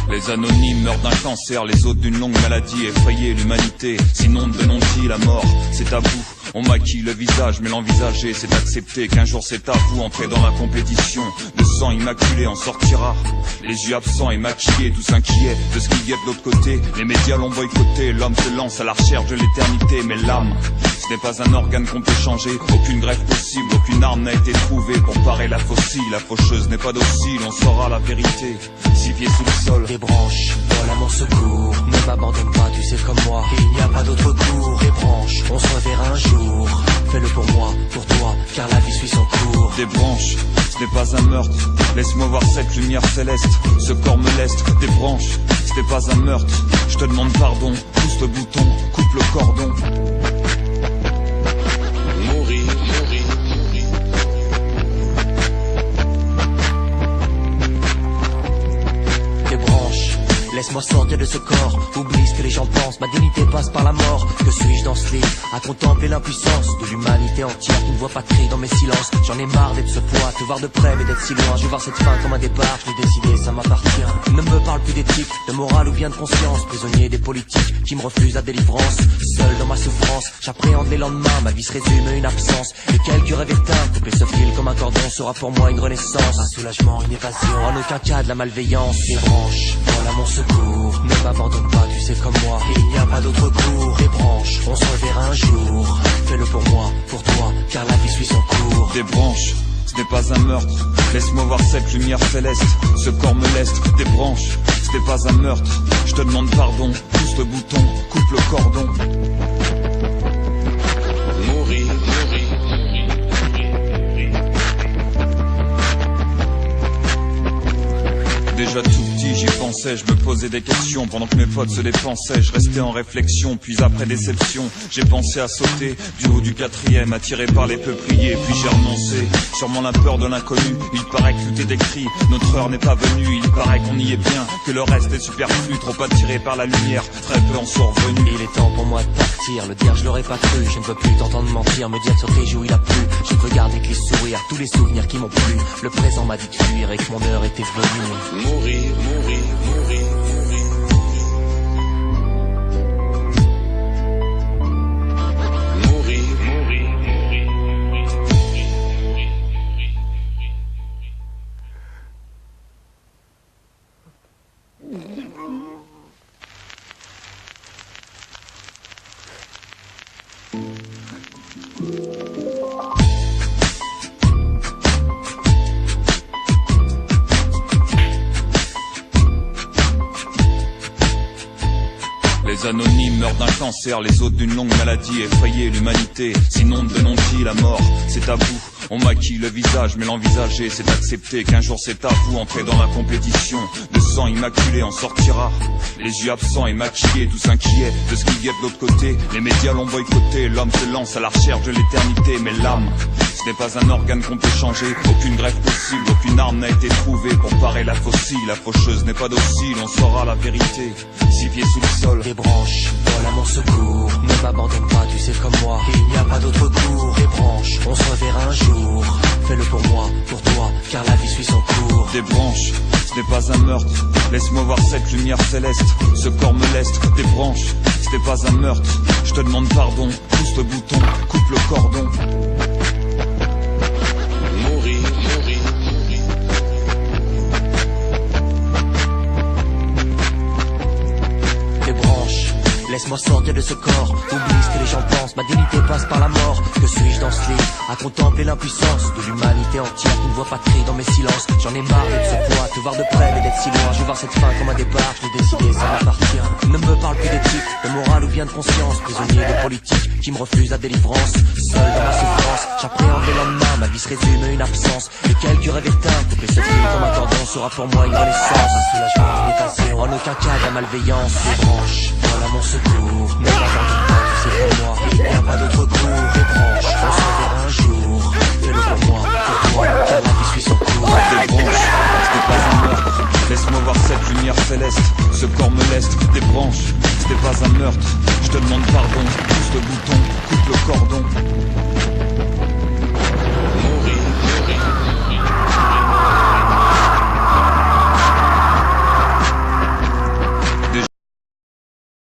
Les anonymes meurent d'un cancer, les autres d'une longue maladie. Effrayée l'humanité, sinon dénonce la mort, c'est tabou. On maquille le visage, mais l'envisager c'est accepter qu'un jour c'est à vous. Entrer dans la compétition, le sang immaculé en sortira. Les yeux absents et maquillés, tous inquiets de ce qu'il y a de l'autre côté. Les médias l'ont boycotté, l'homme se lance à la recherche de l'éternité. Mais l'âme, ce n'est pas un organe qu'on peut changer. Aucune greffe possible, aucune arme n'a été trouvée pour parer la faucille. La faucheuse n'est pas docile, on saura la vérité 6 pieds sous le sol. Des branches, vole à mon secours. Ne m'abandonne pas, tu sais comme moi, il n'y a pas d'autre cours. Des branches, on se reverra un jour. Fais-le pour moi, pour toi, car la vie suit son cours. Des branches, ce n'est pas un meurtre. Laisse-moi voir cette lumière céleste. Ce corps me leste. Des branches, ce n'est pas un meurtre. Je te demande pardon, pousse le bouton, coupe le cordon. Mourir, mourir, mourir. Des branches, laisse-moi sortir de ce corps. Oublie ce que les gens pensent, ma dignité passe par la mort. Que suis-je dans ce lit, à contempler l'impuissance de l'humanité entière qui ne voit pas de cri dans mes silences. J'en ai marre d'être ce poids, te voir de près mais d'être si loin. Je veux voir cette fin comme un départ, je l'ai décidé, ça m'appartient. Ne me parle plus d'éthique, de morale ou bien de conscience. Prisonnier des politiques qui me refusent la délivrance. Seul dans ma souffrance, j'appréhende les lendemains. Ma vie se résume à une absence et quelques rêves éteints. Couper ce fil comme un cordon sera pour moi une renaissance. Un soulagement, une évasion, en aucun cas de la malveillance. Des branches, vole à mon secours. Ne m'abandonne pas, tu sais comme moi, il n'y a pas d'autre cours. Des branches, on se reverra un jour. Fais-le pour moi, pour toi, car la vie suit son cours. Des branches, ce n'est pas un meurtre. Laisse-moi voir cette lumière céleste. Ce corps me leste. Des branches, ce n'est pas un meurtre. Je te demande pardon, pousse le bouton, coupe le cordon. Mourir, mourir. Déjà tout petit j'y pensais, je me posais des questions. Pendant que mes potes se dépensaient, je restais en réflexion. Puis après déception, j'ai pensé à sauter du haut du 4e, attiré par les peupliers. Puis j'ai renoncé, sûrement la peur de l'inconnu. Il paraît que tout est décrit, notre heure n'est pas venue. Il paraît qu'on y est bien, que le reste est superflu. Trop attiré par la lumière, très peu en sont revenus. Il est temps pour moi de partir, le dire je l'aurais pas cru. Je ne veux plus t'entendre mentir, me dire que sur tes joues il a plu. Je veux garder que les sourires, tous les souvenirs qui m'ont plu. Le présent m'a dit de fuir et que mon heure était venue. Mourir, mourir, mourir, mourir. Mourir, mourir, mourir. Les anonymes meurent d'un cancer, les autres d'une longue maladie. Effrayée l'humanité, sinon dénonce la mort, c'est tabou. On maquille le visage, mais l'envisager c'est accepter qu'un jour c'est à vous. Entrer dans la compétition, le sang immaculé en sortira. Les yeux absents et maquillés, tous inquiets de ce qu'il y a de l'autre côté. Les médias l'ont boycotté, l'homme se lance à la recherche de l'éternité. Mais l'âme, ce n'est pas un organe qu'on peut changer. Aucune greffe possible, aucune arme n'a été trouvée pour parer la faucille. La faucheuse n'est pas docile, on saura la vérité 6 pieds sous le sol. Des branches, vole à mon secours. Ne m'abandonne pas, tu sais comme moi, il n'y a pas d'autre cours. Des branches, on se reverra un jour. Fais-le pour moi, pour toi, car la vie suit son cours. Des branches, ce n'est pas un meurtre. Laisse-moi voir cette lumière céleste. Ce corps me leste. Des branches, ce n'est pas un meurtre. Je te demande pardon, pousse le bouton, coupe le cordon. Mourir, mourir, mourir. Des branches, laisse-moi sortir de ce corps. Oublie ce que les gens pensent, ma dignité passe par la mort. Que suis-je dans ce lit, à contempler l'impuissance de l'humanité entière qui ne voit pas de cri dans mes silences. J'en ai marre d'être ce poids, te voir de près mais d'être si loin. Je veux voir cette fin comme un départ, je l'ai décidé, ça m'appartient. Ne me parle plus d'éthique, de morale ou bien de conscience. Prisonnier de politique qui me refuse la délivrance. Seul dans ma souffrance, j'appréhende les lendemains. Ma vie se résume à une absence et quelques rêves éteints. Couper ce fil comme un cordon sera pour moi une renaissance. Un soulagement, une évasion, en aucun cas de la malveillance. Des branches, vole à mon secours. Ne m'abandonne pas, tu sais comme moi, il n'y a pas d'autre cours. Des branches, on se reverra un jour. Fais-le pour moi, pour toi, car la vie suit son cours. Des branches, ce n'est pas un meurtre. Laisse-moi voir cette lumière céleste. Ce corps me leste. Des branches, c'était pas un meurtre. Je te demande pardon, pousse le bouton, coupe le cordon.